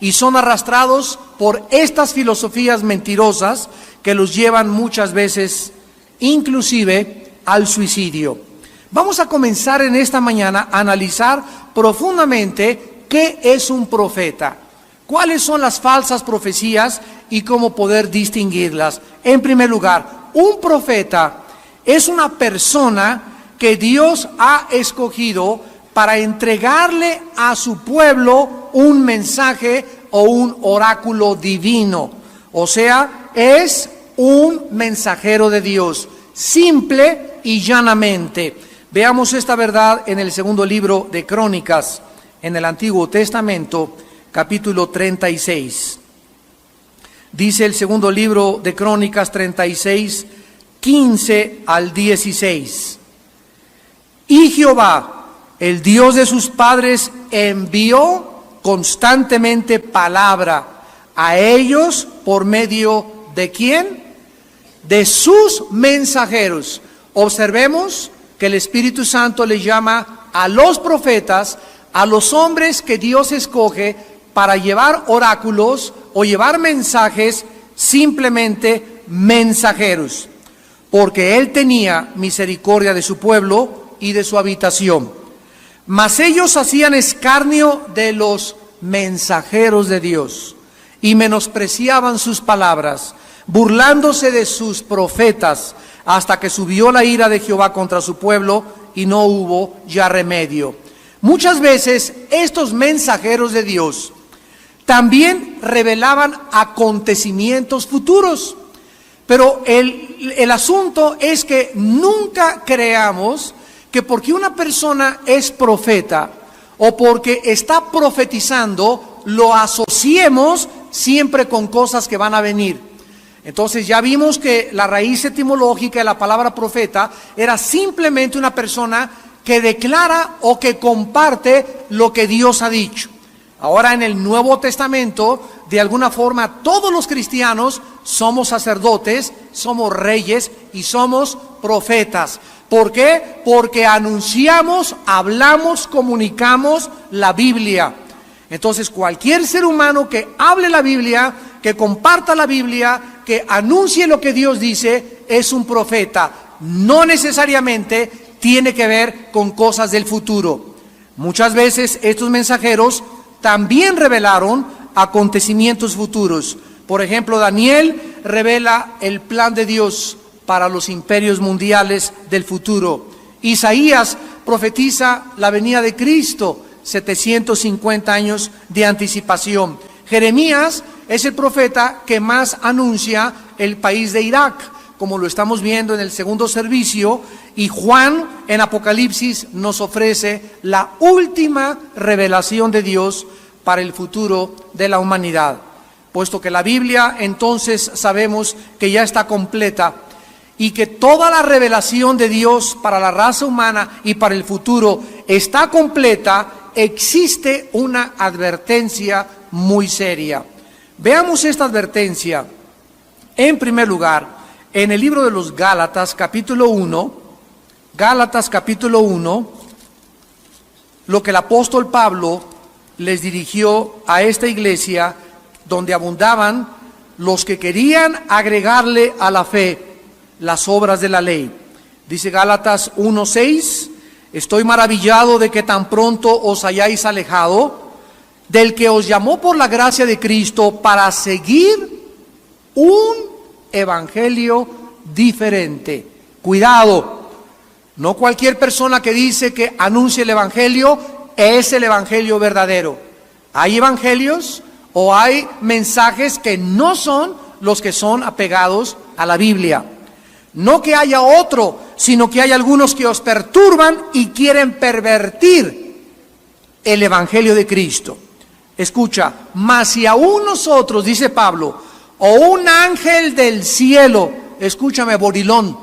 y son arrastrados por estas filosofías mentirosas que los llevan muchas veces inclusive al suicidio. Vamos a comenzar en esta mañana a analizar profundamente qué es un profeta, cuáles son las falsas profecías y cómo poder distinguirlas. En primer lugar, un profeta es una persona que Dios ha escogido para entregarle a su pueblo un mensaje o un oráculo divino. O sea, es un mensajero de Dios, simple y llanamente. Veamos esta verdad en el segundo libro de Crónicas, en el Antiguo Testamento, capítulo 36. Dice el segundo libro de Crónicas 36, 15 al 16. Y Jehová, el Dios de sus padres, envió constantemente palabra a ellos por medio ¿de quién? De sus mensajeros. Observemos que el Espíritu Santo le llama a los profetas, a los hombres que Dios escoge para llevar oráculos o llevar mensajes, simplemente mensajeros, porque Él tenía misericordia de su pueblo y de su habitación. Mas ellos hacían escarnio de los mensajeros de Dios y menospreciaban sus palabras, burlándose de sus profetas, hasta que subió la ira de Jehová contra su pueblo y no hubo ya remedio. Muchas veces estos mensajeros de Dios también revelaban acontecimientos futuros, pero el asunto es que nunca creamos que porque una persona es profeta o porque está profetizando, lo asociemos siempre con cosas que van a venir. Entonces ya vimos que la raíz etimológica de la palabra profeta era simplemente una persona que declara o que comparte lo que Dios ha dicho. Ahora en el Nuevo Testamento, de alguna forma, todos los cristianos somos sacerdotes, somos reyes y somos profetas. ¿Por qué? Porque anunciamos, hablamos, comunicamos la Biblia. Entonces cualquier ser humano que hable la Biblia, que comparta la Biblia, que anuncie lo que Dios dice, es un profeta. No necesariamente tiene que ver con cosas del futuro. Muchas veces estos mensajeros también revelaron acontecimientos futuros. Por ejemplo, Daniel revela el plan de Dios para los imperios mundiales del futuro. Isaías profetiza la venida de Cristo, 750 años de anticipación. Jeremías es el profeta que más anuncia el país de Irak, como lo estamos viendo en el segundo servicio, y Juan en Apocalipsis nos ofrece la última revelación de Dios para el futuro de la humanidad. Puesto que la Biblia entonces sabemos que ya está completa y que toda la revelación de Dios para la raza humana y para el futuro está completa, existe una advertencia muy seria. Veamos esta advertencia. En primer lugar, en el libro de los Gálatas, capítulo 1, lo que el apóstol Pablo les dirigió a esta iglesia, donde abundaban los que querían agregarle a la fe las obras de la ley. Dice Gálatas 1:6, estoy maravillado de que tan pronto os hayáis alejado del que os llamó por la gracia de Cristo para seguir un evangelio diferente. Cuidado, no cualquier persona que dice que anuncia el evangelio es el evangelio verdadero. Hay evangelios o hay mensajes que no son los que son apegados a la Biblia. No que haya otro, sino que hay algunos que os perturban y quieren pervertir el evangelio de Cristo. Escucha, mas si aún nosotros, dice Pablo, o un ángel del cielo, escúchame, Borilón,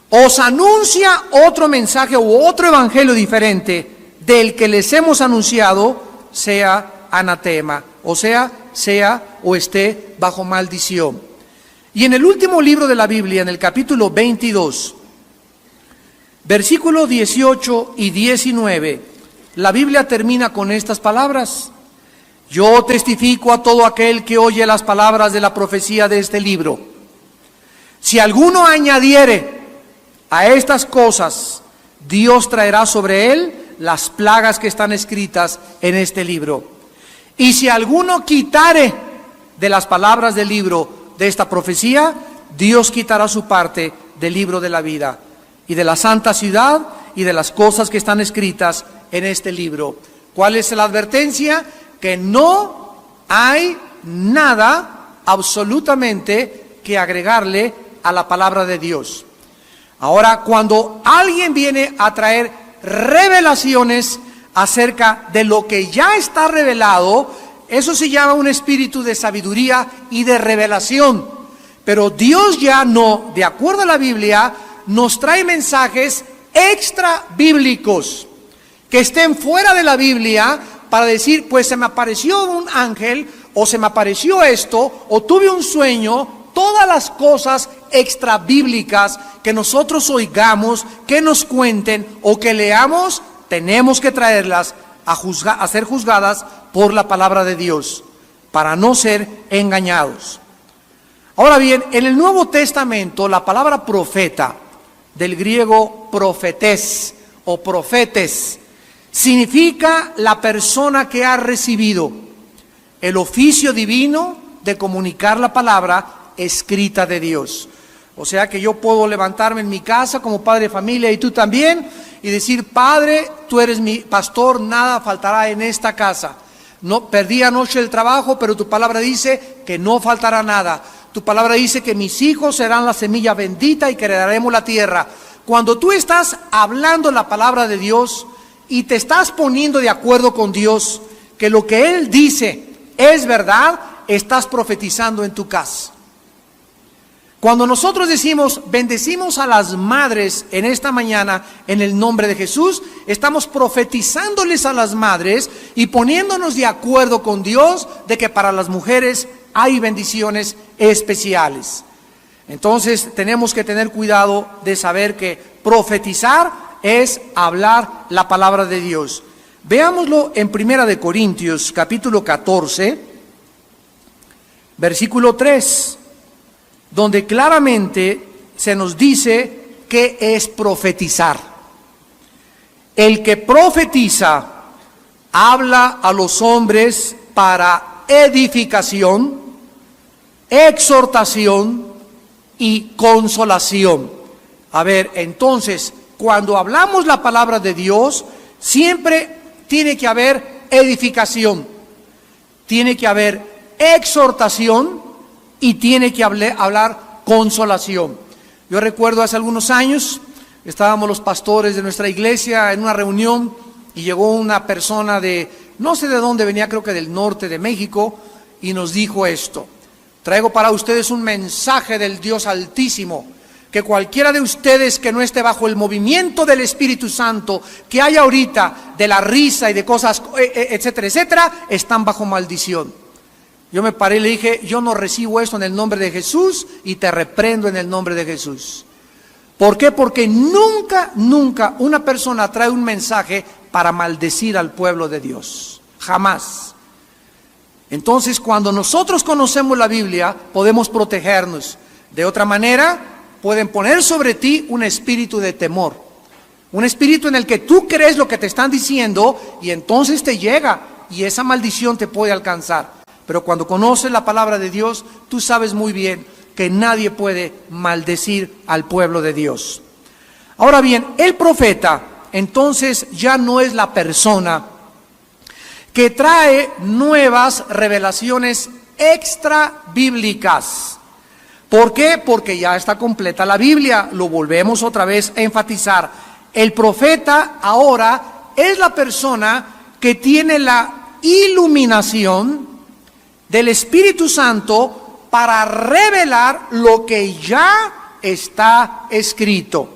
os anuncia otro mensaje u otro evangelio diferente del que les hemos anunciado, sea anatema, o sea o esté bajo maldición. Y en el último libro de la Biblia, en el capítulo 22, versículos 18 y 19, la Biblia termina con estas palabras: Yo testifico a todo aquel que oye las palabras de la profecía de este libro. Si alguno añadiere a estas cosas, Dios traerá sobre él las plagas que están escritas en este libro. Y si alguno quitare de las palabras del libro de esta profecía, Dios quitará su parte del libro de la vida y de la santa ciudad y de las cosas que están escritas en este libro. ¿Cuál es la advertencia? Que no hay nada absolutamente que agregarle a la palabra de Dios. Ahora, cuando alguien viene a traer revelaciones acerca de lo que ya está revelado, eso se llama un espíritu de sabiduría y de revelación. Pero Dios ya no, de acuerdo a la Biblia, nos trae mensajes extra bíblicos que estén fuera de la Biblia para decir, pues se me apareció un ángel, o se me apareció esto, o tuve un sueño. Todas las cosas extra bíblicas que nosotros oigamos, que nos cuenten o que leamos, tenemos que traerlas a ser juzgadas por la palabra de Dios, para no ser engañados. Ahora bien, en el Nuevo Testamento, la palabra profeta, del griego profetés o profetes, significa la persona que ha recibido el oficio divino de comunicar la palabra escrita de Dios. O sea que yo puedo levantarme en mi casa como padre de familia, y tú también, y decir: Padre, tú eres mi pastor, nada faltará en esta casa. No perdí anoche el trabajo, pero tu palabra dice que no faltará nada. Tu palabra dice que mis hijos serán la semilla bendita y que heredaremos la tierra. Cuando tú estás hablando la palabra de Dios y te estás poniendo de acuerdo con Dios que lo que Él dice es verdad, estás profetizando en tu casa. Cuando nosotros decimos bendecimos a las madres en esta mañana en el nombre de Jesús, estamos profetizándoles a las madres y poniéndonos de acuerdo con Dios de que para las mujeres hay bendiciones especiales. Entonces tenemos que tener cuidado de saber que profetizar es hablar la palabra de Dios. Veámoslo en 1 Corintios capítulo 14, versículo 3. Donde claramente se nos dice qué es profetizar. El que profetiza habla a los hombres para edificación, exhortación y consolación. A ver, entonces, cuando hablamos la palabra de Dios, siempre tiene que haber edificación, tiene que haber exhortación y tiene que hablar consolación. Yo recuerdo hace algunos años, estábamos los pastores de nuestra iglesia en una reunión y llegó una persona de, no sé de dónde venía, creo que del norte de México, y nos dijo esto: traigo para ustedes un mensaje del Dios Altísimo, que cualquiera de ustedes que no esté bajo el movimiento del Espíritu Santo que hay ahorita, de la risa y de cosas, etcétera, etcétera, están bajo maldición. Yo me paré y le dije: yo no recibo esto en el nombre de Jesús y te reprendo en el nombre de Jesús. ¿Por qué? Porque nunca una persona trae un mensaje para maldecir al pueblo de Dios. Jamás. Entonces, cuando nosotros conocemos la Biblia, podemos protegernos. De otra manera, pueden poner sobre ti un espíritu de temor. Un espíritu en el que tú crees lo que te están diciendo y entonces te llega y esa maldición te puede alcanzar. Pero cuando conoces la palabra de Dios, tú sabes muy bien que nadie puede maldecir al pueblo de Dios. Ahora bien, el profeta entonces ya no es la persona que trae nuevas revelaciones extra bíblicas. ¿Por qué? Porque ya está completa la Biblia. Lo volvemos otra vez a enfatizar. El profeta ahora es la persona que tiene la iluminación del Espíritu Santo para revelar lo que ya está escrito.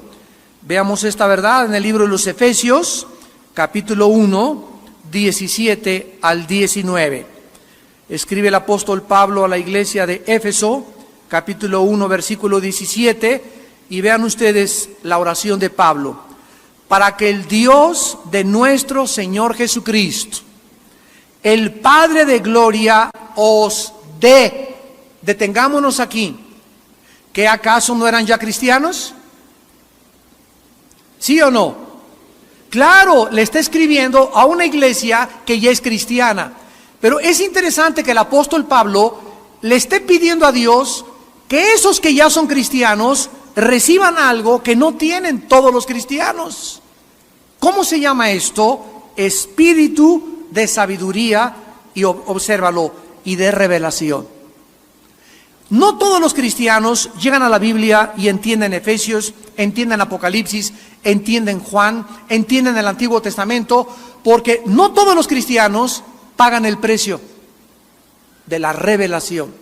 Veamos esta verdad en el libro de los Efesios, capítulo 1, 17 al 19. Escribe el apóstol Pablo a la iglesia de Éfeso, capítulo 1, versículo 17, y vean ustedes la oración de Pablo. Para que el Dios de nuestro Señor Jesucristo, el Padre de gloria os dé. Detengámonos aquí. ¿Qué acaso no eran ya cristianos? ¿Sí o no? Claro, le está escribiendo a una iglesia que ya es cristiana. Pero es interesante que el apóstol Pablo le esté pidiendo a Dios que esos que ya son cristianos reciban algo que no tienen todos los cristianos. ¿Cómo se llama esto? Espíritu de sabiduría, y obsérvalo, y de revelación. No todos los cristianos llegan a la Biblia y entienden Efesios, entienden Apocalipsis, entienden Juan, entienden el Antiguo Testamento, porque no todos los cristianos pagan el precio de la revelación.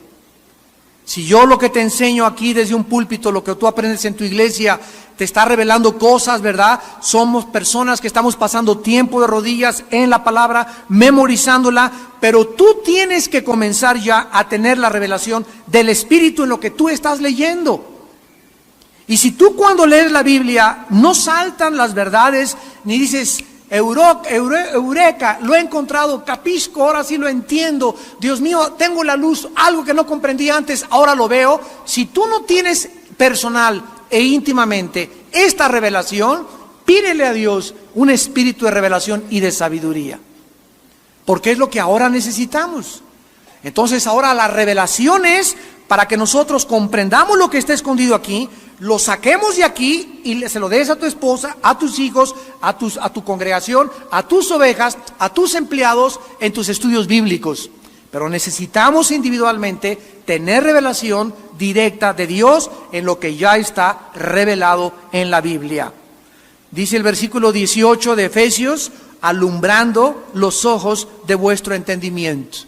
Si yo lo que te enseño aquí desde un púlpito, lo que tú aprendes en tu iglesia, te está revelando cosas, ¿verdad? Somos personas que estamos pasando tiempo de rodillas en la palabra, memorizándola, pero tú tienes que comenzar ya a tener la revelación del Espíritu en lo que tú estás leyendo. Y si tú cuando lees la Biblia no saltan las verdades, ni dices, eureka, lo he encontrado, capisco, ahora sí lo entiendo, Dios mío, tengo la luz, algo que no comprendí antes, ahora lo veo. Si tú no tienes personal e íntimamente esta revelación, pídele a Dios un espíritu de revelación y de sabiduría, porque es lo que ahora necesitamos. Entonces ahora la revelación es para que nosotros comprendamos lo que está escondido aquí, lo saquemos de aquí y se lo des a tu esposa, a tus hijos, a tu congregación, a tus ovejas, a tus empleados en tus estudios bíblicos. Pero necesitamos individualmente tener revelación directa de Dios en lo que ya está revelado en la Biblia. Dice el versículo 18 de Efesios, alumbrando los ojos de vuestro entendimiento.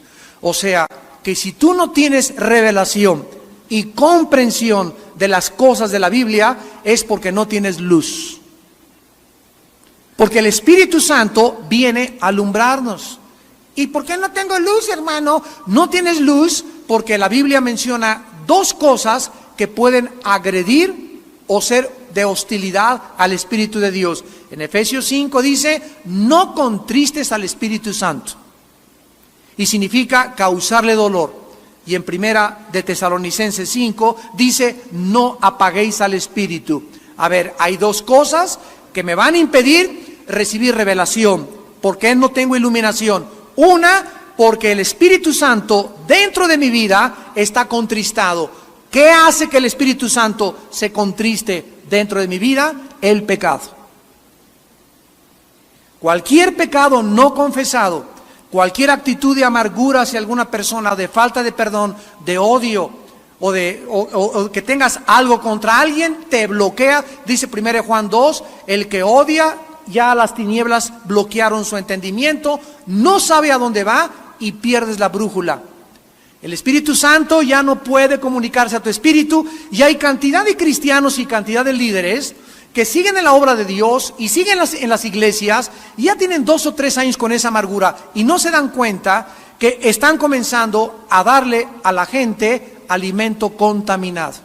O sea, que si tú no tienes revelación y comprensión de las cosas de la Biblia, es porque no tienes luz. Porque el Espíritu Santo viene a alumbrarnos. ¿Y por qué no tengo luz, hermano? No tienes luz porque la Biblia menciona dos cosas que pueden agredir o ser de hostilidad al Espíritu de Dios. En Efesios 5 dice, no contristes al Espíritu Santo. Y significa causarle dolor. Y en primera de Tesalonicenses 5 dice, no apaguéis al Espíritu. A ver, hay dos cosas que me van a impedir recibir revelación. ¿Por qué no tengo iluminación? Una, porque el Espíritu Santo dentro de mi vida está contristado. ¿Qué hace que el Espíritu Santo se contriste dentro de mi vida? El pecado. Cualquier pecado no confesado, cualquier actitud de amargura hacia alguna persona, de falta de perdón, de odio, o que tengas algo contra alguien, te bloquea. Dice 1 Juan 2, el que odia, ya las tinieblas bloquearon su entendimiento, no sabe a dónde va y pierdes la brújula. El Espíritu Santo ya no puede comunicarse a tu espíritu, y hay cantidad de cristianos y cantidad de líderes que siguen en la obra de Dios y siguen en las iglesias y ya tienen 2 o 3 años con esa amargura y no se dan cuenta que están comenzando a darle a la gente alimento contaminado.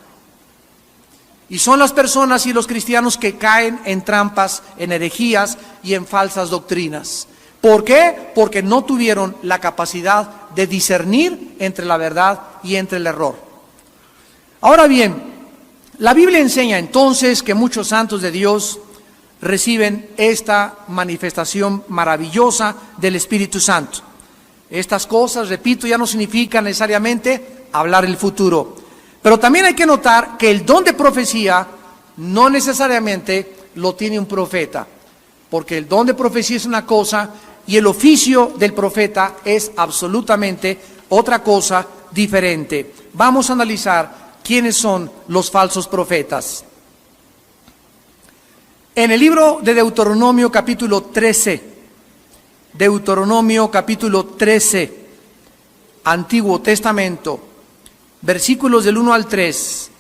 Y son las personas y los cristianos que caen en trampas, en herejías y en falsas doctrinas. ¿Por qué? Porque no tuvieron la capacidad de discernir entre la verdad y entre el error. Ahora bien, la Biblia enseña entonces que muchos santos de Dios reciben esta manifestación maravillosa del Espíritu Santo. Estas cosas, repito, ya no significan necesariamente hablar el futuro. Pero también hay que notar que el don de profecía no necesariamente lo tiene un profeta, porque el don de profecía es una cosa y el oficio del profeta es absolutamente otra cosa diferente. Vamos a analizar quiénes son los falsos profetas. En el libro de Deuteronomio capítulo 13, Deuteronomio capítulo 13, Antiguo Testamento, versículos del 1 al 3,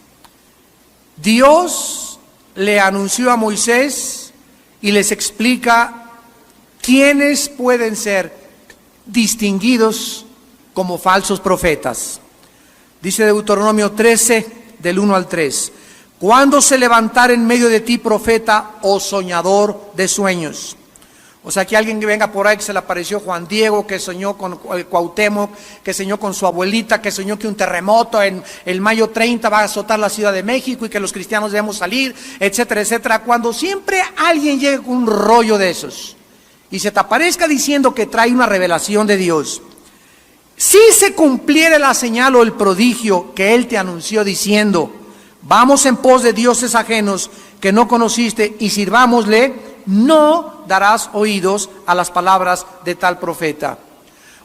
Dios le anunció a Moisés y les explica quiénes pueden ser distinguidos como falsos profetas. Dice Deuteronomio 13, del 1 al 3. Cuando se levantare en medio de ti profeta o soñador de sueños, O sea, que alguien que venga por ahí que se le apareció Juan Diego, que soñó con el Cuauhtémoc, que soñó con su abuelita, que soñó que un terremoto en el mayo 30 va a azotar la Ciudad de México y que los cristianos debemos salir, etcétera, etcétera. Cuando siempre alguien llegue con un rollo de esos y se te aparezca diciendo que trae una revelación de Dios, si se cumpliera la señal o el prodigio que él te anunció diciendo, vamos en pos de dioses ajenos que no conociste y sirvámosle, no darás oídos a las palabras de tal profeta.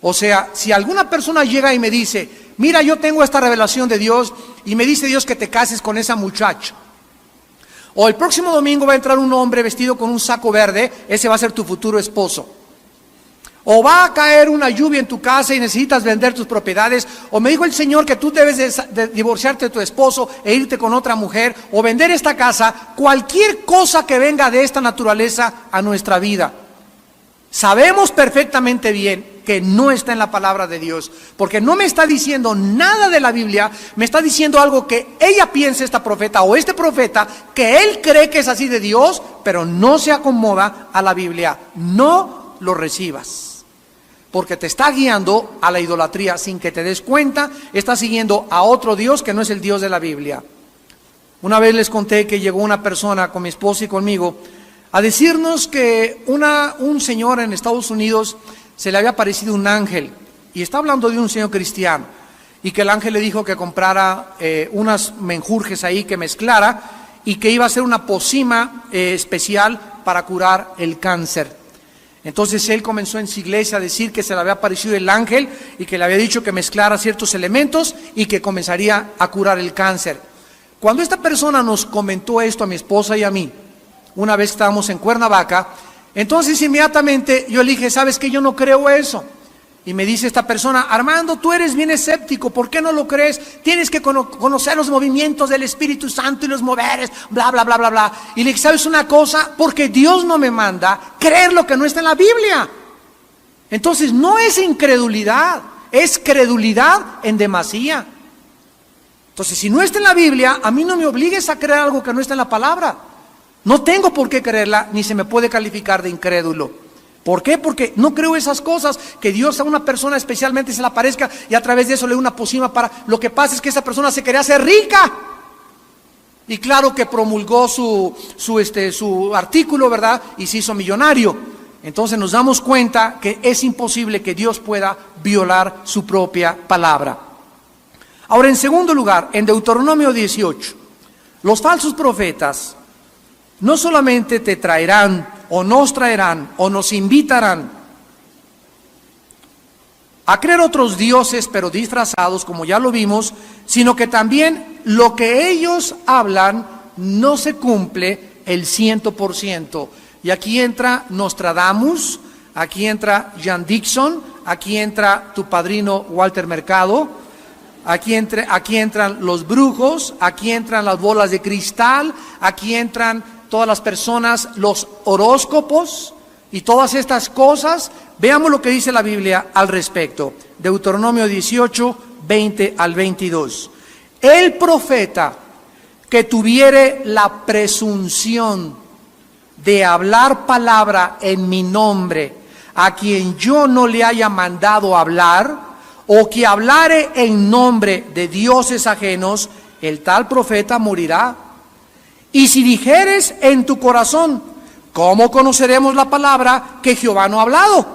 O sea, si alguna persona llega y me dice, mira, yo tengo esta revelación de Dios y me dice Dios que te cases con esa muchacha, o el próximo domingo va a entrar un hombre vestido con un saco verde, ese va a ser tu futuro esposo, o va a caer una lluvia en tu casa y necesitas vender tus propiedades, o me dijo el Señor que tú debes de divorciarte de tu esposo e irte con otra mujer, o vender esta casa, cualquier cosa que venga de esta naturaleza a nuestra vida. Sabemos perfectamente bien que no está en la palabra de Dios, porque no me está diciendo nada de la Biblia, me está diciendo algo que ella piensa, esta profeta o este profeta, que él cree que es así de Dios, pero no se acomoda a la Biblia. No lo recibas, porque te está guiando a la idolatría sin que te des cuenta. Estás siguiendo a otro Dios que no es el Dios de la Biblia. Una vez les conté que llegó una persona con mi esposa y conmigo a decirnos que un señor en Estados Unidos se le había aparecido un ángel, y está hablando de un señor cristiano, y que el ángel le dijo que comprara unas menjurjes ahí, que mezclara, y que iba a hacer una pócima especial para curar el cáncer. Entonces él comenzó en su iglesia a decir que se le había aparecido el ángel y que le había dicho que mezclara ciertos elementos y que comenzaría a curar el cáncer. Cuando esta persona nos comentó esto a mi esposa y a mí, una vez que estábamos en Cuernavaca, entonces inmediatamente yo le dije, ¿sabes qué? Yo no creo eso. Y me dice esta persona, Armando, tú eres bien escéptico, ¿por qué no lo crees? Tienes que conocer los movimientos del Espíritu Santo y los moveres, bla, bla, bla, bla, bla. Y le dije, ¿sabes una cosa? Porque Dios no me manda creer lo que no está en la Biblia. Entonces no es incredulidad, es credulidad en demasía. Entonces si no está en la Biblia, a mí no me obligues a creer algo que no está en la palabra. No tengo por qué creerla, ni se me puede calificar de incrédulo. ¿Por qué? Porque no creo esas cosas, que Dios a una persona especialmente se le aparezca y a través de eso le dé una pócima para... Lo que pasa es que esa persona se quería hacer rica. Y claro que promulgó su artículo, ¿verdad? Y se hizo millonario. Entonces nos damos cuenta que es imposible que Dios pueda violar su propia palabra. Ahora, en segundo lugar, en Deuteronomio 18, los falsos profetas no solamente te traerán o nos traerán o nos invitarán a creer otros dioses pero disfrazados, como ya lo vimos, sino que también lo que ellos hablan no se cumple el 100%. Y aquí entra Nostradamus, aquí entra Jan Dixon, aquí entra tu padrino Walter Mercado, aquí entran los brujos, aquí entran las bolas de cristal, aquí entran todas las personas, los horóscopos y todas estas cosas. Veamos lo que dice la Biblia al respecto. Deuteronomio 18, 20 al 22. El profeta que tuviere la presunción de hablar palabra en mi nombre, a quien yo no le haya mandado hablar, o que hablare en nombre de dioses ajenos, el tal profeta morirá. Y si dijeres en tu corazón, ¿cómo conoceremos la palabra que Jehová no ha hablado?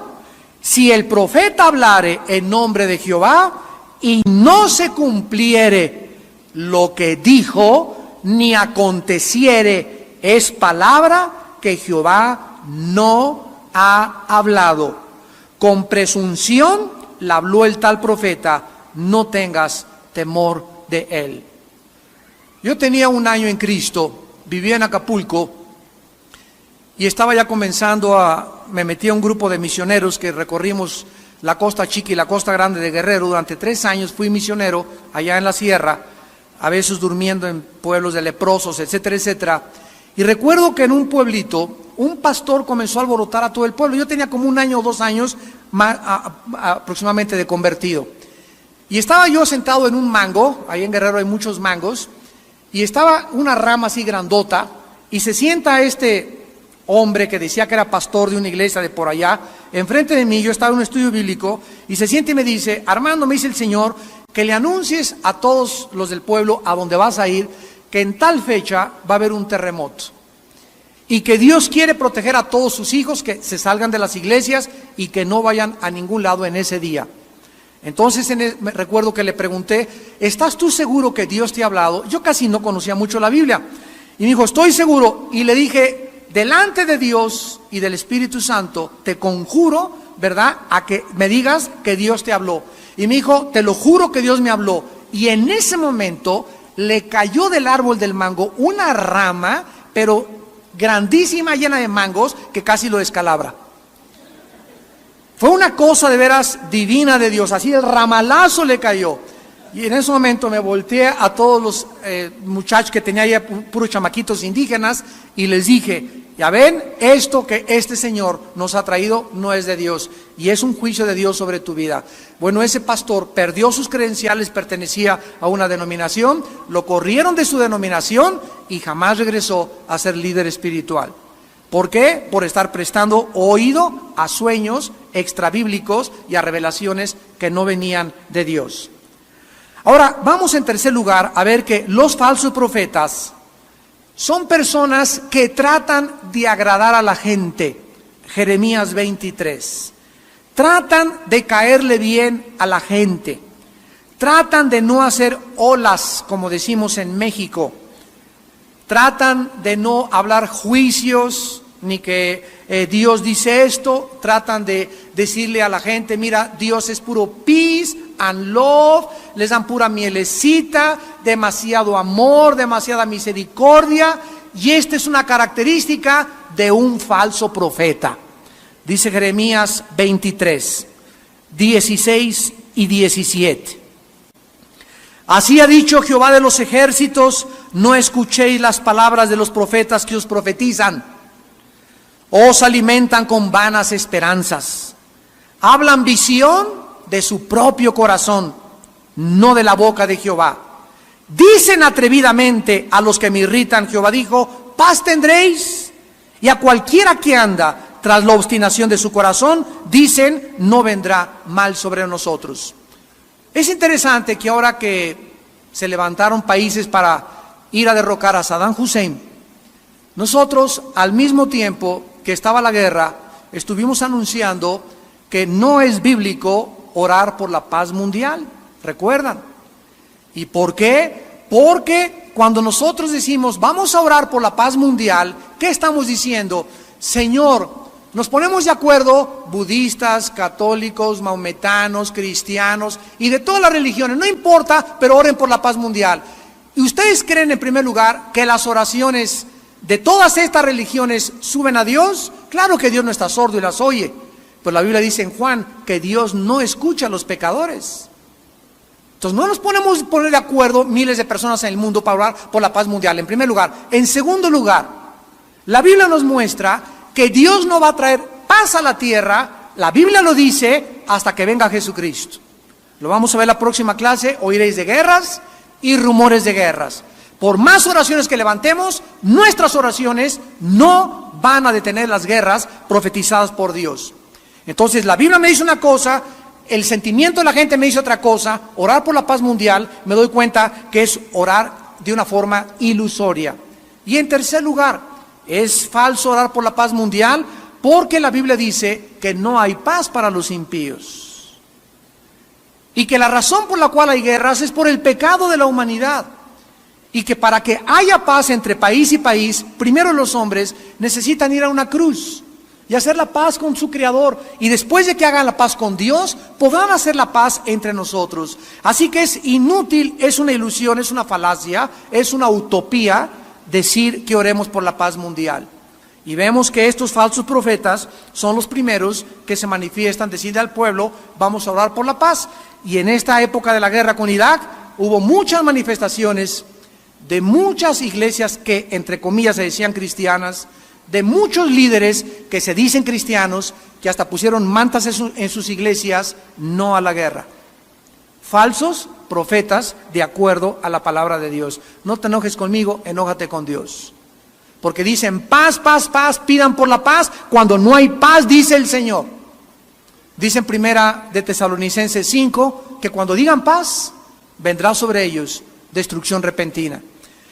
Si el profeta hablare en nombre de Jehová y no se cumpliere lo que dijo, ni aconteciere, es palabra que Jehová no ha hablado. Con presunción la habló el tal profeta, no tengas temor de él. Yo tenía 1 año en Cristo, vivía en Acapulco y estaba ya comenzando me metí a un grupo de misioneros que recorrimos la Costa Chica y la Costa Grande de Guerrero. Durante 3 años fui misionero allá en la sierra, a veces durmiendo en pueblos de leprosos, etcétera, etcétera. Y recuerdo que en un pueblito, un pastor comenzó a alborotar a todo el pueblo. Yo tenía como 1 año o 2 años aproximadamente de convertido. Y estaba yo sentado en un mango, ahí en Guerrero hay muchos mangos, y estaba una rama así grandota, y se sienta este hombre que decía que era pastor de una iglesia de por allá, enfrente de mí. Yo estaba en un estudio bíblico y se siente y me dice: Armando, me dice el Señor que le anuncies a todos los del pueblo a donde vas a ir que en tal fecha va a haber un terremoto y que Dios quiere proteger a todos sus hijos, que se salgan de las iglesias y que no vayan a ningún lado en ese día. Entonces me recuerdo que le pregunté: ¿estás tú seguro que Dios te ha hablado? Yo casi no conocía mucho la Biblia. Y me dijo: estoy seguro. Y le dije: delante de Dios y del Espíritu Santo, te conjuro, ¿verdad?, a que me digas que Dios te habló. Y me dijo: te lo juro que Dios me habló. Y en ese momento le cayó del árbol del mango una rama, pero grandísima, llena de mangos, que casi lo descalabra. Fue una cosa de veras divina de Dios, así el ramalazo le cayó. Y en ese momento me volteé a todos los muchachos que tenía ahí, puros chamaquitos indígenas, y les dije: ya ven, esto que este Señor nos ha traído no es de Dios, y es un juicio de Dios sobre tu vida. Bueno, ese pastor perdió sus credenciales, pertenecía a una denominación, lo corrieron de su denominación y jamás regresó a ser líder espiritual. ¿Por qué? Por estar prestando oído a sueños extrabíblicos y a revelaciones que no venían de Dios. Ahora, vamos en tercer lugar a ver que los falsos profetas son personas que tratan de agradar a la gente. Jeremías 23. Tratan de caerle bien a la gente. Tratan de no hacer olas, como decimos en México. Tratan de no hablar juicios, ni que Dios dice esto. Tratan de decirle a la gente: mira, Dios es puro peace and love. Les dan pura mielecita, demasiado amor, demasiada misericordia. Y esta es una característica de un falso profeta. Dice Jeremías 23, 16 y 17. Así ha dicho Jehová de los ejércitos: no escuchéis las palabras de los profetas que os profetizan. Os alimentan con vanas esperanzas. Hablan visión de su propio corazón, no de la boca de Jehová. Dicen atrevidamente a los que me irritan: Jehová dijo, paz tendréis. Y a cualquiera que anda tras la obstinación de su corazón, dicen, no vendrá mal sobre nosotros. Es interesante que ahora que se levantaron países para ir a derrocar a Saddam Hussein, nosotros al mismo tiempo que estaba la guerra, estuvimos anunciando que no es bíblico orar por la paz mundial. ¿Recuerdan? ¿Y por qué? Porque cuando nosotros decimos vamos a orar por la paz mundial, ¿qué estamos diciendo? Señor, nos ponemos de acuerdo, budistas, católicos, maometanos, cristianos y de todas las religiones, no importa, pero oren por la paz mundial. ¿Y ustedes creen, en primer lugar, que las oraciones de todas estas religiones suben a Dios? Claro que Dios no está sordo y las oye, pero la Biblia dice en Juan que Dios no escucha a los pecadores. Entonces no nos podemos poner de acuerdo miles de personas en el mundo para orar por la paz mundial, en primer lugar. En segundo lugar, la Biblia nos muestra que Dios no va a traer paz a la tierra, la Biblia lo dice, hasta que venga Jesucristo. Lo vamos a ver en la próxima clase. Oiréis de guerras y rumores de guerras. Por más oraciones que levantemos, nuestras oraciones no van a detener las guerras profetizadas por Dios. Entonces la Biblia me dice una cosa, el sentimiento de la gente me dice otra cosa. Orar por la paz mundial, me doy cuenta que es orar de una forma ilusoria. Y en tercer lugar, es falso orar por la paz mundial porque la Biblia dice que no hay paz para los impíos. Y que la razón por la cual hay guerras es por el pecado de la humanidad. Y que para que haya paz entre país y país, primero los hombres necesitan ir a una cruz y hacer la paz con su Creador. Y después de que hagan la paz con Dios, podrán hacer la paz entre nosotros. Así que es inútil, es una ilusión, es una falacia, es una utopía decir que oremos por la paz mundial. Y vemos que estos falsos profetas son los primeros que se manifiestan, deciden al pueblo, vamos a orar por la paz. Y en esta época de la guerra con Irak, hubo muchas manifestaciones de muchas iglesias que, entre comillas, se decían cristianas, de muchos líderes que se dicen cristianos, que hasta pusieron mantas en sus iglesias, no a la guerra. Falsos profetas de acuerdo a la palabra de Dios. No te enojes conmigo, enójate con Dios. Porque dicen paz, paz, paz, pidan por la paz, cuando no hay paz, dice el Señor. Dice en Primera de Tesalonicenses 5, que cuando digan paz, vendrá sobre ellos destrucción repentina.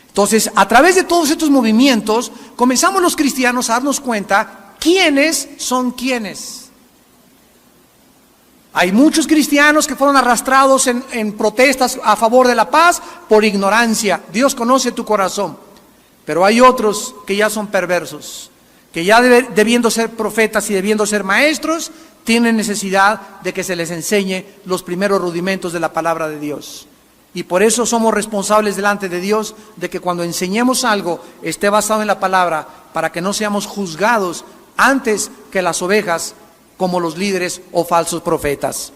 Entonces, a través de todos estos movimientos, comenzamos los cristianos a darnos cuenta quiénes son quiénes. Hay muchos cristianos que fueron arrastrados en protestas a favor de la paz por ignorancia. Dios conoce tu corazón. Pero hay otros que ya son perversos, que ya debiendo ser profetas y debiendo ser maestros, tienen necesidad de que se les enseñe los primeros rudimentos de la palabra de Dios. Y por eso somos responsables delante de Dios de que cuando enseñemos algo esté basado en la palabra, para que no seamos juzgados antes que las ovejas como los líderes o falsos profetas.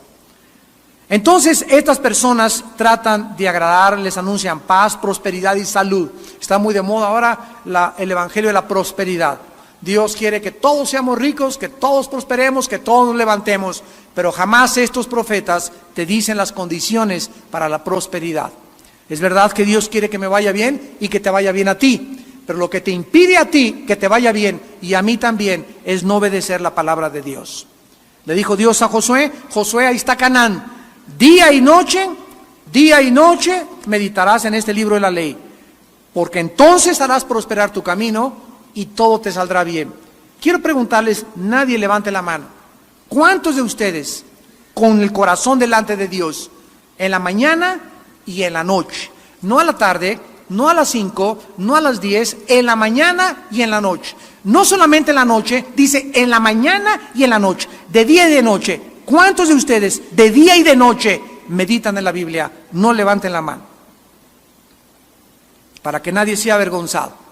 Entonces estas personas tratan de agradar, les anuncian paz, prosperidad y salud. Está muy de moda ahora el evangelio de la prosperidad. Dios quiere que todos seamos ricos, que todos prosperemos, que todos nos levantemos, pero jamás estos profetas te dicen las condiciones para la prosperidad. Es verdad que Dios quiere que me vaya bien y que te vaya bien a ti, pero lo que te impide a ti que te vaya bien y a mí también es no obedecer la palabra de Dios. Le dijo Dios a Josué: Josué, ahí está Canaán, día y noche meditarás en este libro de la ley, porque entonces harás prosperar tu camino y todo te saldrá bien. Quiero preguntarles, nadie levante la mano, ¿cuántos de ustedes con el corazón delante de Dios en la mañana y en la noche? No a la tarde, no a las 5, no a las 10, en la mañana y en la noche. No solamente en la noche, dice en la mañana y en la noche, de día y de noche. ¿Cuántos de ustedes de día y de noche meditan en la Biblia? No levanten la mano, para que nadie sea avergonzado.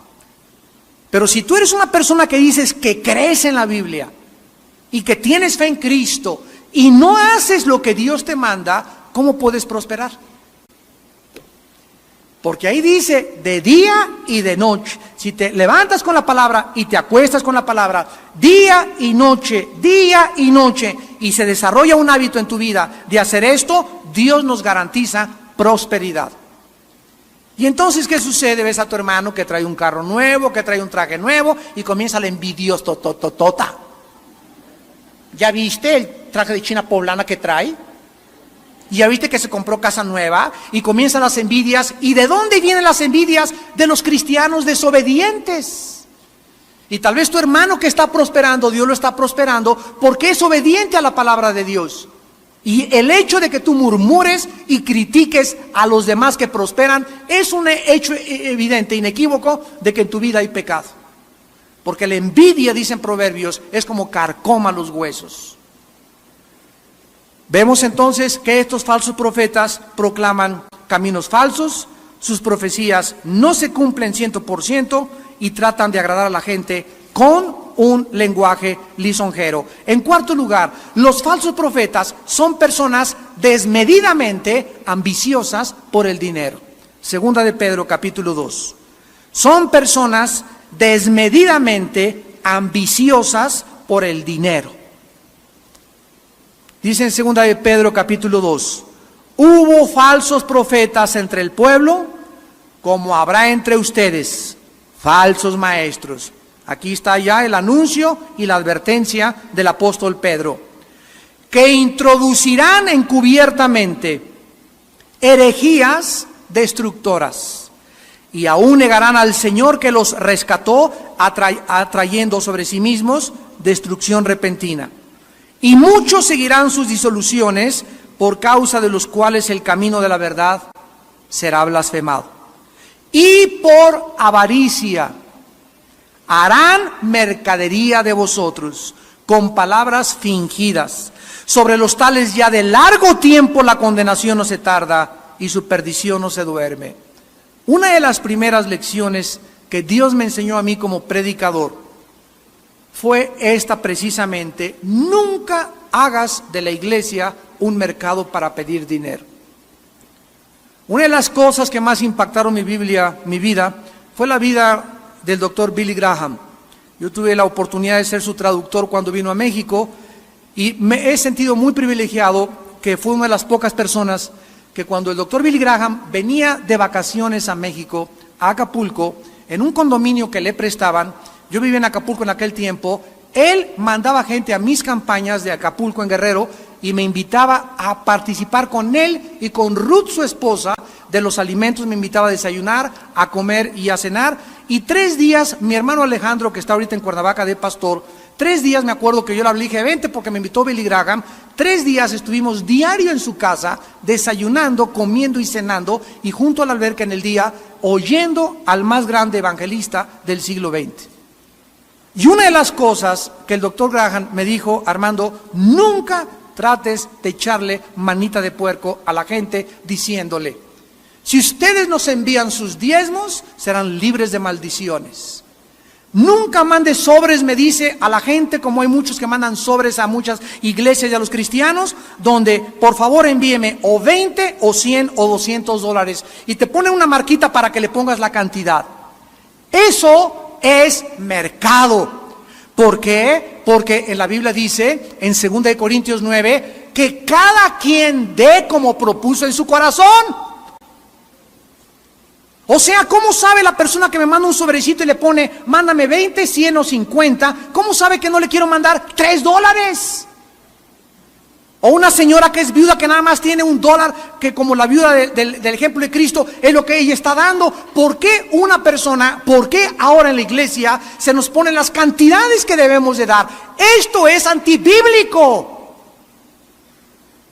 Pero si tú eres una persona que dices que crees en la Biblia y que tienes fe en Cristo y no haces lo que Dios te manda, ¿cómo puedes prosperar? Porque ahí dice de día y de noche. Si te levantas con la palabra y te acuestas con la palabra, día y noche, y se desarrolla un hábito en tu vida de hacer esto, Dios nos garantiza prosperidad. Y entonces, ¿qué sucede? Ves a tu hermano que trae un carro nuevo, que trae un traje nuevo, y comienza la envidiosototota. ¿Ya viste el traje de China poblana que trae? ¿Y ya viste que se compró casa nueva? Y comienzan las envidias. ¿Y de dónde vienen las envidias? De los cristianos desobedientes. Y tal vez tu hermano que está prosperando, Dios lo está prosperando porque es obediente a la palabra de Dios. Y el hecho de que tú murmures y critiques a los demás que prosperan es un hecho evidente, inequívoco, de que en tu vida hay pecado. Porque la envidia, dicen Proverbios, es como carcoma los huesos. Vemos entonces que estos falsos profetas proclaman caminos falsos, sus profecías no se cumplen 100% y tratan de agradar a la gente con un lenguaje lisonjero. En cuarto lugar, los falsos profetas son personas desmedidamente ambiciosas por el dinero. Segunda de Pedro, capítulo 2. Son personas desmedidamente ambiciosas por el dinero. Dice en segunda de Pedro, capítulo 2, hubo falsos profetas entre el pueblo, como habrá entre ustedes falsos maestros. Aquí está ya el anuncio y la advertencia del apóstol Pedro, que introducirán encubiertamente herejías destructoras y aún negarán al Señor que los rescató, atrayendo sobre sí mismos destrucción repentina. Y muchos seguirán sus disoluciones, por causa de los cuales el camino de la verdad será blasfemado. Y por avaricia harán mercadería de vosotros con palabras fingidas. Sobre los tales ya de largo tiempo la condenación no se tarda y su perdición no se duerme. Una de las primeras lecciones que Dios me enseñó a mí como predicador fue esta precisamente: nunca hagas de la iglesia un mercado para pedir dinero. Una de las cosas que más impactaron mi vida, fue la vida del doctor Billy Graham. Yo tuve la oportunidad de ser su traductor cuando vino a México y me he sentido muy privilegiado, que fue una de las pocas personas que cuando el doctor Billy Graham venía de vacaciones a México, a Acapulco, en un condominio que le prestaban. Yo vivía en Acapulco en aquel tiempo. Él mandaba gente a mis campañas de Acapulco en Guerrero y me invitaba a participar con él y con Ruth, su esposa, de los alimentos. Me invitaba a desayunar, a comer y a cenar. Y 3 días, mi hermano Alejandro, que está ahorita en Cuernavaca de pastor, 3 días me acuerdo que yo le dije, vente, porque me invitó Billy Graham. 3 días estuvimos diario en su casa, desayunando, comiendo y cenando, y junto a la alberca en el día, oyendo al más grande evangelista del siglo XX. Y una de las cosas que el doctor Graham me dijo: Armando, nunca trates de echarle manita de puerco a la gente diciéndole: si ustedes nos envían sus diezmos, serán libres de maldiciones. Nunca mandes sobres, me dice, a la gente, como hay muchos que mandan sobres a muchas iglesias y a los cristianos, donde por favor envíeme o 20 o 100 o 200 dólares, y te pone una marquita para que le pongas la cantidad. Eso es mercado. ¿Por qué? Porque en la Biblia dice, en 2 Corintios 9, que cada quien dé como propuso en su corazón. O sea, ¿cómo sabe la persona que me manda un sobrecito y le pone, mándame 20, 100 o 50? ¿Cómo sabe que no le quiero mandar 3 dólares? O una señora que es viuda, que nada más tiene $1, que como la viuda del ejemplo de Cristo es lo que ella está dando. ¿Por qué una persona, por qué ahora en la iglesia se nos ponen las cantidades que debemos de dar? Esto es antibíblico.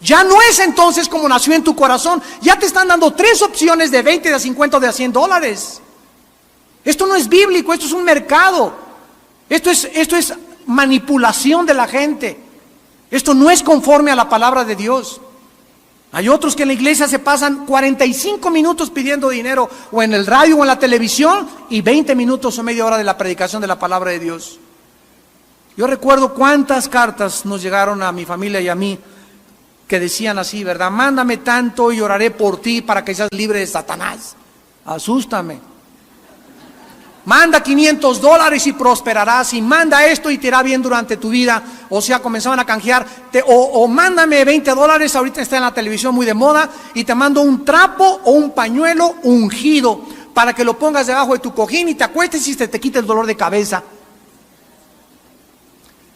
Ya no es entonces como nació en tu corazón. Ya te están dando 3 opciones de 20, de 50 o de 100 dólares. Esto no es bíblico, esto es un mercado. Esto es manipulación de la gente. Esto no es conforme a la palabra de Dios. Hay otros que en la iglesia se pasan 45 minutos pidiendo dinero, o en el radio o en la televisión, y 20 minutos o media hora de la predicación de la palabra de Dios. Yo recuerdo cuántas cartas nos llegaron a mi familia y a mí, que decían así, ¿verdad? Mándame tanto y oraré por ti para que seas libre de Satanás. Asústame. Manda 500 dólares y prosperarás, y manda esto y te irá bien durante tu vida. O sea, comenzaban a canjear, o mándame 20 dólares, ahorita está en la televisión muy de moda, y te mando un trapo o un pañuelo ungido para que lo pongas debajo de tu cojín y te acuestes y te quite el dolor de cabeza.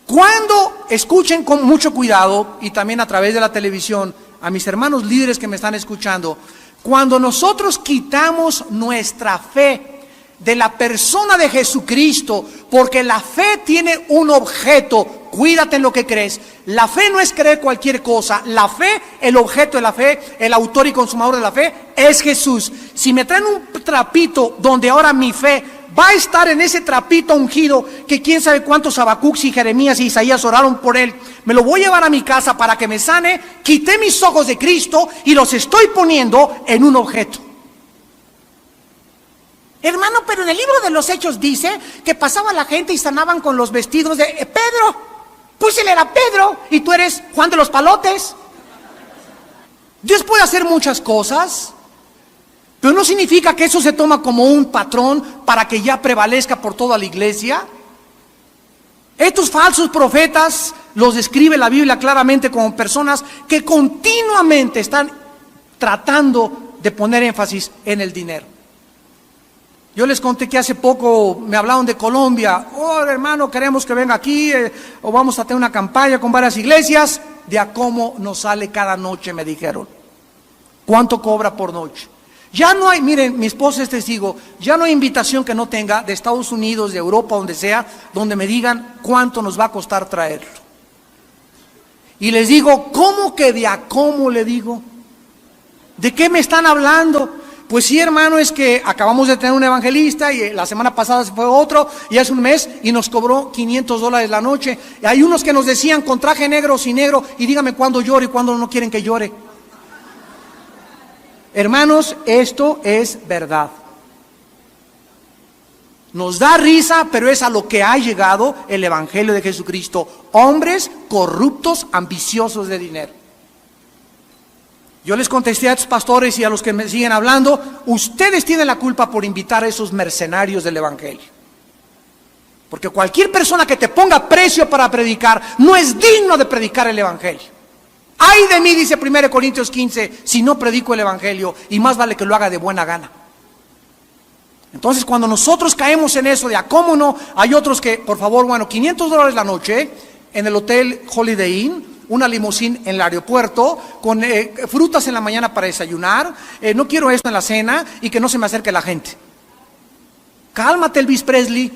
Cuando escuchen con mucho cuidado, y también a través de la televisión, a mis hermanos líderes que me están escuchando, cuando nosotros quitamos nuestra fe de la persona de Jesucristo, porque la fe tiene un objeto, cuídate en lo que crees. La fe no es creer cualquier cosa. La fe, el objeto de la fe, el autor y consumador de la fe es Jesús. Si me traen un trapito donde ahora mi fe va a estar en ese trapito ungido, que quién sabe cuántos Habacucs y Jeremías y Isaías oraron por él, me lo voy a llevar a mi casa para que me sane. Quité mis ojos de Cristo y los estoy poniendo en un objeto. Hermano, pero en el libro de los Hechos dice que pasaba la gente y sanaban con los vestidos de Pedro. Pues él era Pedro y tú eres Juan de los Palotes. Dios puede hacer muchas cosas, pero no significa que eso se toma como un patrón para que ya prevalezca por toda la iglesia. Estos falsos profetas los describe la Biblia claramente como personas que continuamente están tratando de poner énfasis en el dinero. Yo les conté que hace poco me hablaron de Colombia. Oh, hermano, queremos que venga aquí, o vamos a tener una campaña con varias iglesias. De a cómo nos sale cada noche, me dijeron. ¿Cuánto cobra por noche? Ya no hay, miren, mi esposa es testigo, ya no hay invitación que no tenga de Estados Unidos, de Europa, donde sea, donde me digan cuánto nos va a costar traerlo. Y les digo, ¿cómo que de a cómo? Le digo, ¿de qué me están hablando? Pues sí, hermano, es que acabamos de tener un evangelista y la semana pasada se fue otro, y hace un mes, y nos cobró $500 la noche. Y hay unos que nos decían con traje negro o sin negro, y dígame cuándo llore y cuándo no quieren que llore. Hermanos, esto es verdad. Nos da risa, pero es a lo que ha llegado el evangelio de Jesucristo. Hombres corruptos, ambiciosos de dinero. Yo les contesté a estos pastores y a los que me siguen hablando, ustedes tienen la culpa por invitar a esos mercenarios del evangelio. Porque cualquier persona que te ponga precio para predicar no es digno de predicar el evangelio. Ay de mí, dice 1 Corintios 15, si no predico el evangelio, y más vale que lo haga de buena gana. Entonces, cuando nosotros caemos en eso de cómo no, hay otros que, por favor, bueno, $500 la noche en el hotel Holiday Inn, una limusín en el aeropuerto, con frutas en la mañana para desayunar, no quiero esto en la cena y que no se me acerque la gente. Cálmate, Elvis Presley.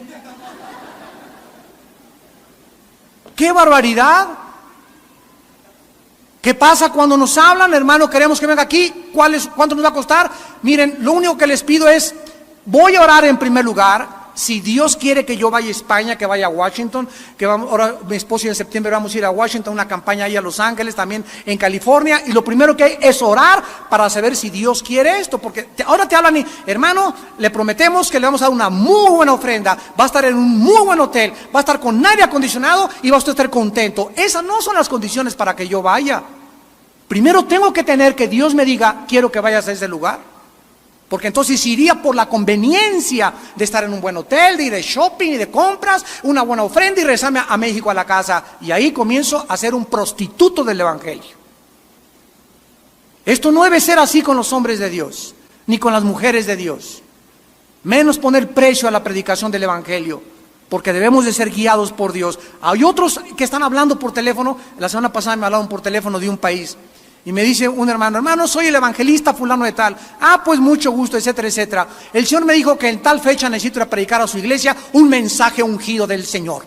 ¡Qué barbaridad! ¿Qué pasa cuando nos hablan, hermano? Queremos que venga aquí. ¿Cuánto nos va a costar? Miren, lo único que les pido es, voy a orar en primer lugar. Si Dios quiere que yo vaya a España, que vaya a Washington, que vamos, ahora mi esposo y en septiembre vamos a ir a Washington, una campaña ahí a Los Ángeles, también en California, y lo primero que hay es orar para saber si Dios quiere esto, porque ahora te hablan y, hermano, le prometemos que le vamos a dar una muy buena ofrenda, va a estar en un muy buen hotel, va a estar con aire acondicionado y va a usted estar contento. Esas no son las condiciones para que yo vaya. Primero tengo que tener que Dios me diga, quiero que vayas a ese lugar. Porque entonces iría por la conveniencia de estar en un buen hotel, de ir de shopping y de compras, una buena ofrenda y regresarme a México a la casa. Y ahí comienzo a ser un prostituto del evangelio. Esto no debe ser así con los hombres de Dios, ni con las mujeres de Dios. Menos poner precio a la predicación del evangelio, porque debemos de ser guiados por Dios. Hay otros que están hablando por teléfono. La semana pasada me hablaron por teléfono de un país. Y me dice un hermano, soy el evangelista fulano de tal. Pues mucho gusto, etcétera, etcétera. El Señor me dijo que en tal fecha necesito ir a predicar a su iglesia un mensaje ungido del Señor.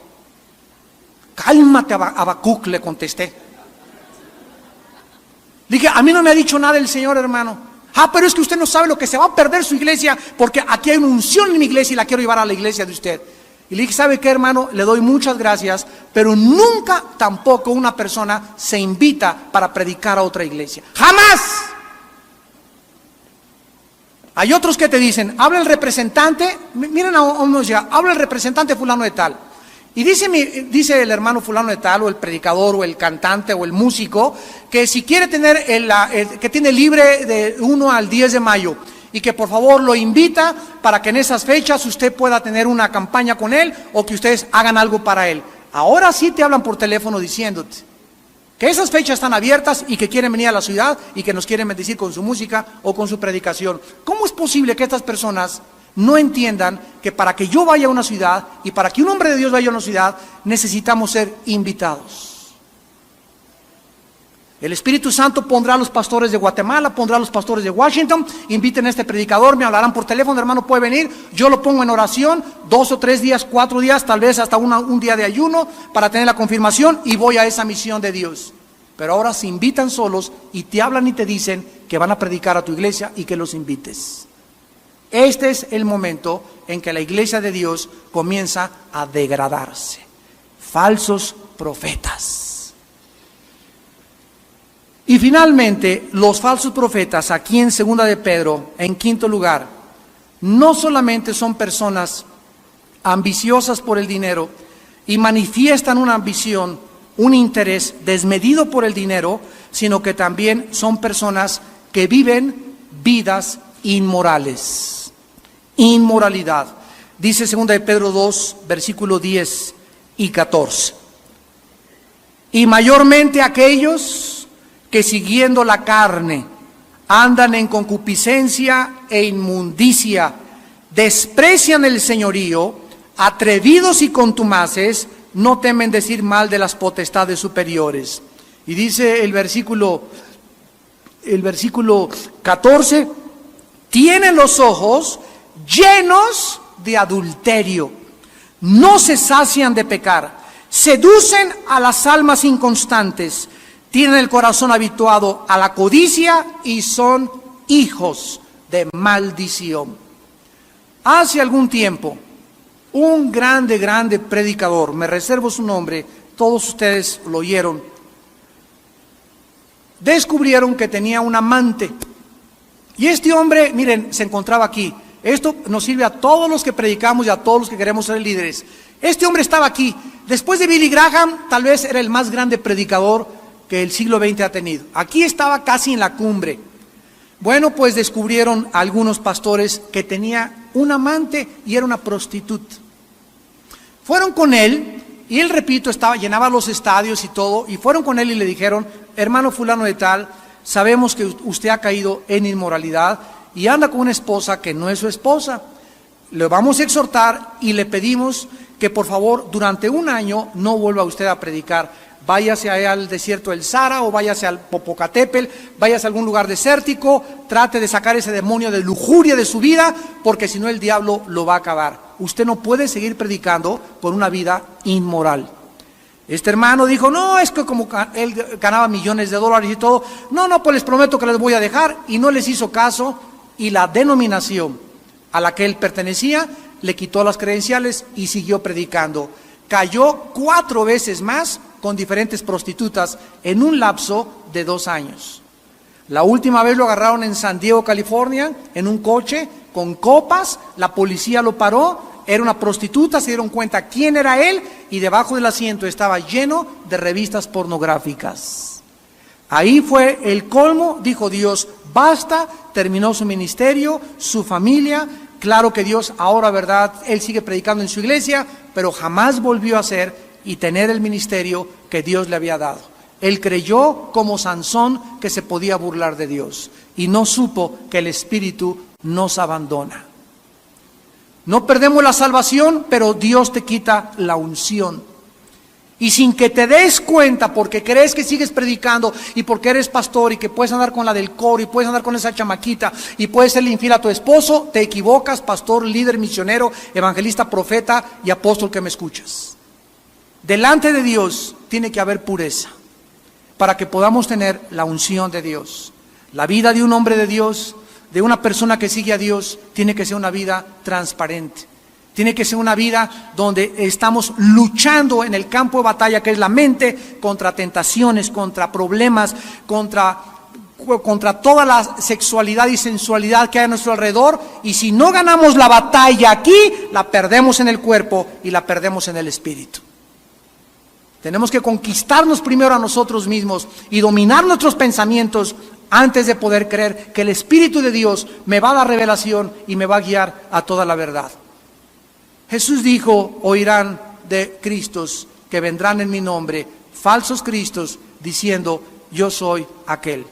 Cálmate, Habacuc, le contesté. Dije, a mí no me ha dicho nada el Señor, hermano. Pero es que usted no sabe lo que se va a perder su iglesia, porque aquí hay una unción en mi iglesia y la quiero llevar a la iglesia de usted. Y le dije, ¿sabe qué, hermano? Le doy muchas gracias, pero nunca tampoco una persona se invita para predicar a otra iglesia. ¡Jamás! Hay otros que te dicen, habla el representante, miren a unos ya, habla el representante fulano de tal. Y dice el hermano fulano de tal, o el predicador, o el cantante, o el músico, que si quiere tener, que tiene libre de 1 al 10 de mayo, y que por favor lo invita para que en esas fechas usted pueda tener una campaña con él o que ustedes hagan algo para él. Ahora sí te hablan por teléfono diciéndote que esas fechas están abiertas y que quieren venir a la ciudad y que nos quieren bendecir con su música o con su predicación. ¿Cómo es posible que estas personas no entiendan que para que yo vaya a una ciudad y para que un hombre de Dios vaya a una ciudad necesitamos ser invitados? El Espíritu Santo pondrá a los pastores de Guatemala, pondrá a los pastores de Washington, inviten a este predicador, me hablarán por teléfono, hermano, puede venir, yo lo pongo en oración, 2 o 3 días, 4 días, tal vez hasta un día de ayuno para tener la confirmación y voy a esa misión de Dios. Pero ahora se invitan solos y te hablan y te dicen que van a predicar a tu iglesia y que los invites. Este es el momento en que la iglesia de Dios comienza a degradarse. Falsos profetas. Y finalmente, los falsos profetas, aquí en 2 de Pedro, en quinto lugar, no solamente son personas ambiciosas por el dinero y manifiestan una ambición, un interés desmedido por el dinero, sino que también son personas que viven vidas inmorales. Inmoralidad. Dice 2 de Pedro 2, versículo 10 y 14. Y mayormente aquellos que siguiendo la carne andan en concupiscencia e inmundicia, desprecian el señorío, atrevidos y contumaces, no temen decir mal de las potestades superiores. Y dice el versículo 14, tienen los ojos llenos de adulterio, no se sacian de pecar, seducen a las almas inconstantes, tienen el corazón habituado a la codicia y son hijos de maldición. Hace algún tiempo, un grande predicador, me reservo su nombre, todos ustedes lo oyeron, descubrieron que tenía un amante. Y este hombre, miren, se encontraba aquí. Esto nos sirve a todos los que predicamos y a todos los que queremos ser líderes. Este hombre estaba aquí. Después de Billy Graham, tal vez era el más grande predicador que el siglo XX ha tenido. Aquí estaba casi en la cumbre. Bueno, pues descubrieron algunos pastores que tenía un amante y era una prostituta. Fueron con él y él, repito, llenaba los estadios y todo, y fueron con él y le dijeron, hermano fulano de tal, sabemos que usted ha caído en inmoralidad y anda con una esposa que no es su esposa. le vamos a exhortar y le pedimos que por favor durante un año no vuelva usted a predicar. Váyase allá al desierto del Sahara o váyase al Popocatépetl, váyase a algún lugar desértico, trate de sacar ese demonio de lujuria de su vida, porque si no el diablo lo va a acabar. Usted no puede seguir predicando por una vida inmoral. Este hermano dijo, no, es que como él ganaba millones de dólares y todo, no, pues les prometo que les voy a dejar, y no les hizo caso, y la denominación a la que él pertenecía le quitó las credenciales y siguió predicando. Cayó 4 veces más con diferentes prostitutas en un lapso de 2 años. La última vez lo agarraron en San Diego, California, en un coche con copas, la policía lo paró, era una prostituta, se dieron cuenta quién era él y debajo del asiento estaba lleno de revistas pornográficas. Ahí fue el colmo, dijo Dios, basta, terminó su ministerio, su familia. Claro que Dios ahora, ¿verdad? Él sigue predicando en su iglesia, pero jamás volvió a ser y tener el ministerio que Dios le había dado. Él creyó como Sansón que se podía burlar de Dios y no supo que el Espíritu nos abandona. No perdemos la salvación, pero Dios te quita la unción. Y sin que te des cuenta, porque crees que sigues predicando y porque eres pastor y que puedes andar con la del coro y puedes andar con esa chamaquita y puedes serle infiel a tu esposo, te equivocas, pastor, líder, misionero, evangelista, profeta y apóstol que me escuchas. Delante de Dios tiene que haber pureza para que podamos tener la unción de Dios. La vida de un hombre de Dios, de una persona que sigue a Dios, tiene que ser una vida transparente. Tiene que ser una vida donde estamos luchando en el campo de batalla que es la mente, contra tentaciones, contra problemas, contra toda la sexualidad y sensualidad que hay a nuestro alrededor. Y si no ganamos la batalla aquí, la perdemos en el cuerpo y la perdemos en el espíritu. Tenemos que conquistarnos primero a nosotros mismos y dominar nuestros pensamientos antes de poder creer que el Espíritu de Dios me va a dar revelación y me va a guiar a toda la verdad. Jesús dijo, oirán de Cristos que vendrán en mi nombre, falsos Cristos, diciendo, yo soy aquel.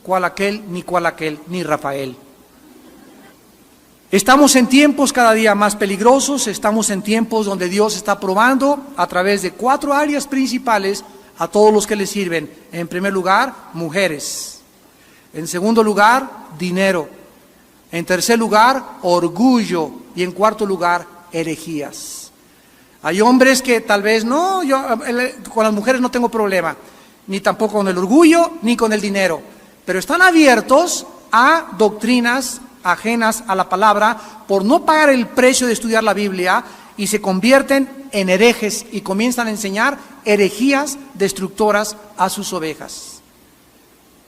¿Cuál aquel? Ni cuál aquel, ni Rafael. Estamos en tiempos cada día más peligrosos, estamos en tiempos donde Dios está probando a través de 4 áreas principales a todos los que le sirven. En primer lugar, mujeres. En segundo lugar, dinero. En tercer lugar, orgullo. Y en cuarto lugar, herejías. Hay hombres que tal vez no, yo con las mujeres no tengo problema, ni tampoco con el orgullo, ni con el dinero, pero están abiertos a doctrinas ajenas a la palabra por no pagar el precio de estudiar la Biblia y se convierten en herejes y comienzan a enseñar herejías destructoras a sus ovejas.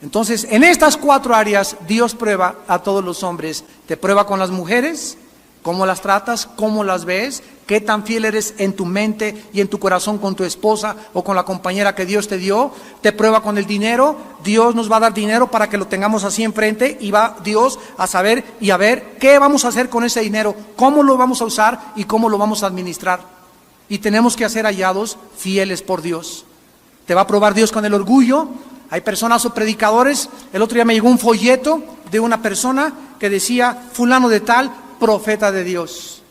Entonces, en estas 4 áreas Dios prueba a todos los hombres. Te prueba con las mujeres, cómo las tratas, cómo las ves, qué tan fiel eres en tu mente y en tu corazón con tu esposa o con la compañera que Dios te dio. Te prueba con el dinero. Dios nos va a dar dinero para que lo tengamos así enfrente y va Dios a saber y a ver qué vamos a hacer con ese dinero, cómo lo vamos a usar y cómo lo vamos a administrar. Y tenemos que ser hallados fieles por Dios. Te va a probar Dios con el orgullo. Hay personas o predicadores. El otro día me llegó un folleto de una persona que decía, fulano de tal, profeta de Dios,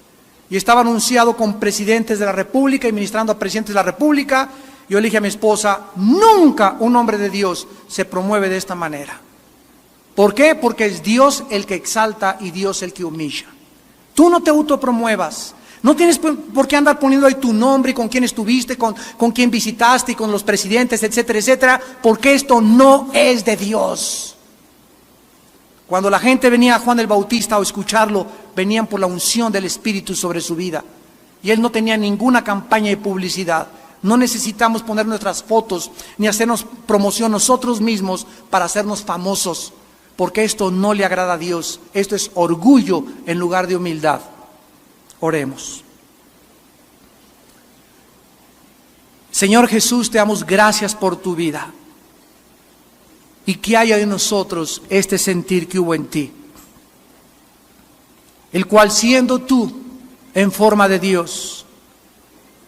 y estaba anunciado con presidentes de la República y ministrando a presidentes de la República. Yo le dije a mi esposa, nunca un hombre de Dios se promueve de esta manera. ¿Por qué? Porque es Dios el que exalta y Dios el que humilla. Tú no te autopromuevas, no tienes por qué andar poniendo ahí tu nombre y con quién estuviste, con quién visitaste y con los presidentes, etcétera, etcétera, porque esto no es de Dios. Cuando la gente venía a Juan el Bautista a escucharlo, venían por la unción del Espíritu sobre su vida. Y él no tenía ninguna campaña de publicidad. No necesitamos poner nuestras fotos ni hacernos promoción nosotros mismos para hacernos famosos, porque esto no le agrada a Dios. Esto es orgullo en lugar de humildad. Oremos. Señor Jesús, te damos gracias por tu vida. Y que haya en nosotros este sentir que hubo en ti, el cual siendo tú en forma de Dios,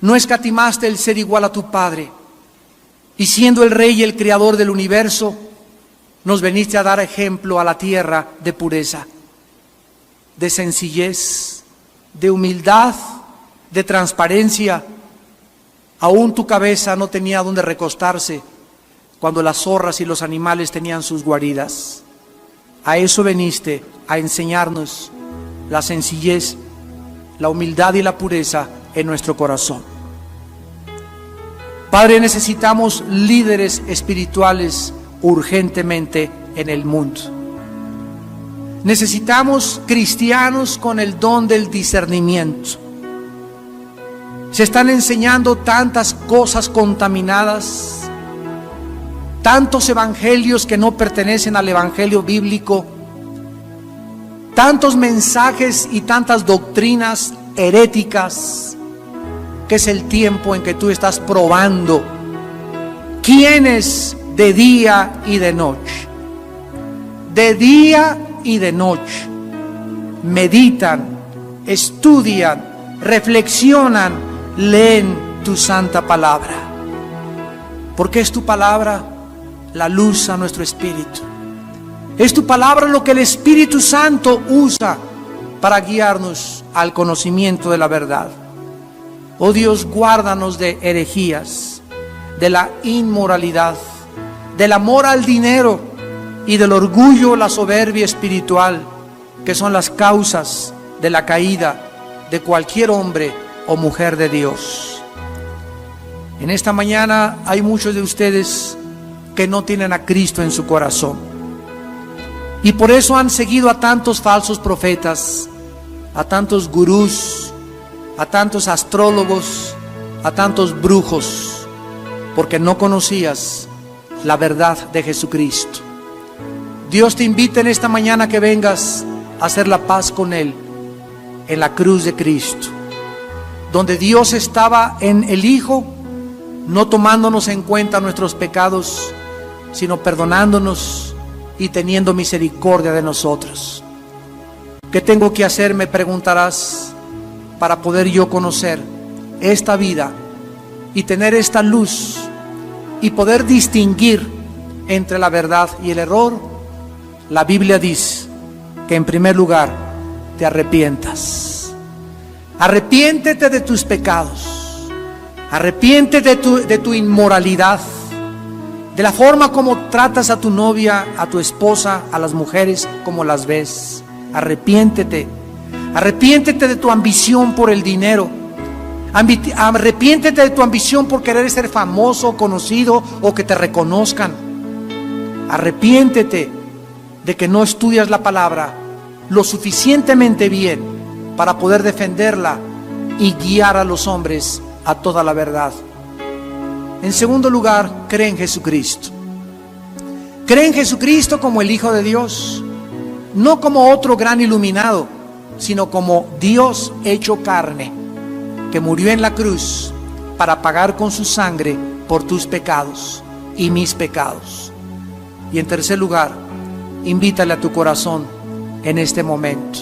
no escatimaste el ser igual a tu Padre, y siendo el Rey y el Creador del universo, nos veniste a dar ejemplo a la tierra de pureza, de sencillez, de humildad, de transparencia. Aún tu cabeza no tenía donde recostarse cuando las zorras y los animales tenían sus guaridas. A eso veniste, a enseñarnos la sencillez, la humildad y la pureza en nuestro corazón. Padre, necesitamos líderes espirituales urgentemente en el mundo. Necesitamos cristianos con el don del discernimiento. Se están enseñando tantas cosas contaminadas, tantos evangelios que no pertenecen al evangelio bíblico, tantos mensajes y tantas doctrinas heréticas, que es el tiempo en que tú estás probando quiénes de día y de noche, de día y de noche, meditan, estudian, reflexionan, leen tu santa palabra, porque es tu palabra la luz a nuestro espíritu. Es tu palabra lo que el Espíritu Santo usa para guiarnos al conocimiento de la verdad. Oh Dios, guárdanos de herejías, de la inmoralidad, del amor al dinero y del orgullo, la soberbia espiritual, que son las causas de la caída de cualquier hombre o mujer de Dios. En esta mañana hay muchos de ustedes que no tienen a Cristo en su corazón, y por eso han seguido a tantos falsos profetas, a tantos gurús, a tantos astrólogos, a tantos brujos, porque no conocías la verdad de Jesucristo. Dios te invita en esta mañana que vengas a hacer la paz con Él en la cruz de Cristo, donde Dios estaba en el Hijo, no tomándonos en cuenta nuestros pecados, sino perdonándonos y teniendo misericordia de nosotros. ¿Qué tengo que hacer?, me preguntarás, para poder yo conocer esta vida y tener esta luz y poder distinguir entre la verdad y el error. La Biblia dice que en primer lugar te arrepientas. Arrepiéntete de tus pecados, arrepiéntete de tu inmoralidad, de la forma como tratas a tu novia, a tu esposa, a las mujeres, como las ves. Arrepiéntete. Arrepiéntete de tu ambición por el dinero. Arrepiéntete de tu ambición por querer ser famoso, conocido o que te reconozcan. Arrepiéntete de que no estudias la palabra lo suficientemente bien para poder defenderla y guiar a los hombres a toda la verdad. En segundo lugar, cree en Jesucristo. Cree en Jesucristo como el Hijo de Dios, no como otro gran iluminado, sino como Dios hecho carne, que murió en la cruz para pagar con su sangre por tus pecados y mis pecados. Y en tercer lugar, invítale a tu corazón en este momento,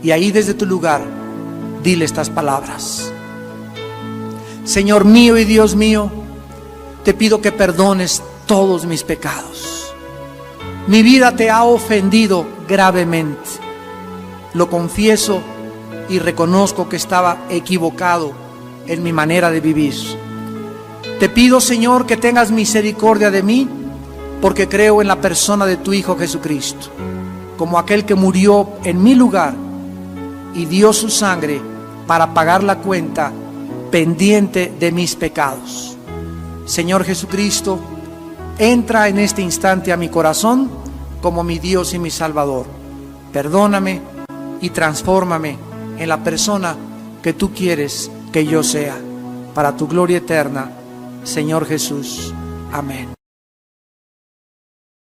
y ahí desde tu lugar dile estas palabras: Señor mío y Dios mío, te pido que perdones todos mis pecados. Mi vida te ha ofendido gravemente. Lo confieso y reconozco que estaba equivocado en mi manera de vivir. Te pido, Señor, que tengas misericordia de mí, porque creo en la persona de tu Hijo Jesucristo, como aquel que murió en mi lugar y dio su sangre para pagar la cuenta pendiente de mis pecados. Señor Jesucristo, entra en este instante a mi corazón como mi Dios y mi Salvador. Perdóname y transfórmame en la persona que tú quieres que yo sea, para tu gloria eterna, Señor Jesús. Amén.